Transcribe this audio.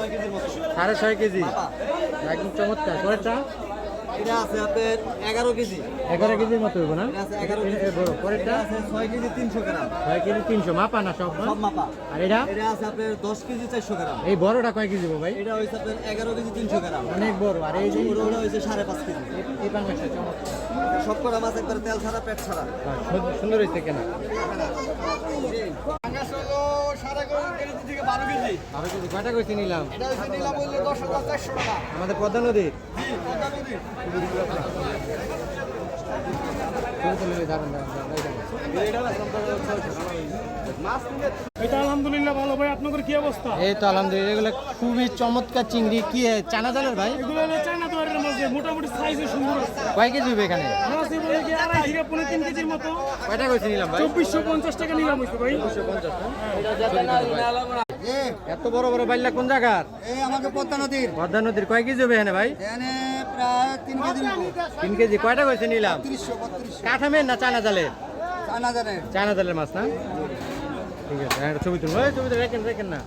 6.5 KG একদম চমৎকার। পরেরটা এটা আছে আপনার 11 কেজি। 11 কেজির মতো হইব না? এটা আছে 11 কেজি। বড়। পরেরটা এটা আছে 6 কেজি 300 গ্রাম। 6 কেজি 300 মাপা না সব? সব মাপা। আর এটা এটা আছে আপনার 10 কেজি 400 গ্রাম। এই বড়টা কয় কেজি ভাই? এটা হইছে আপনার 11 কেজি 300 গ্রাম। অনেক বড়। আর এই যে ওটা হইছে 5.5 কেজি। এই পাঙ্গাসটা চমৎকার। সব কটা মাছ একবার তেল ছাড়া পেট ছাড়া। সুন্দর হয়েছে কেনা। পাঙ্গাস হলো 11.5 কেজি থেকে 12 কেজি। 12 কেজি কয়টা কইছি নিলাম? এটা হইছে নিলাম হইলো 10,400 টাকা। আমাদের পদ্মা নদীর জি, পদ্মা নদী। এটা আলহামদুলিল্লাহ ভালো ভাই, আপনাদের কি অবস্থা? এই তো আলহামদুলিল্লাহ, এগুলো খুবই চমৎকার চিংড়ি। কি চানা জালের ভাই? এগুলো হলো চায়না দুয়ারের মাঝে মোটামুটি সাইজে সুন্দর আছে। কয় কেজি হবে এখানে? মাছ বলে কি 2.5 থেকে 3 কেজির মতো। কয়টা কইছি নিলাম ভাই? 2450 টাকা নিলাম হইতো ভাই। 2450। এত বড় বড় বাইল্লা কোন জায়গার? এই আমাকে পদ্মা নদীর। পদ্মা নদীর। কয় কেজি হবে এখানে ভাই? এখানে প্রায় 3 কেজির মতো। 3 কেজি। কয়টা কইছি নিলাম? 3200 কাঠামের না চানা জালের? জানা জানেন। চানা জালের মাছ না? ঠিক আছে, ছবি তুলবো। ছবি তো রেখেন না।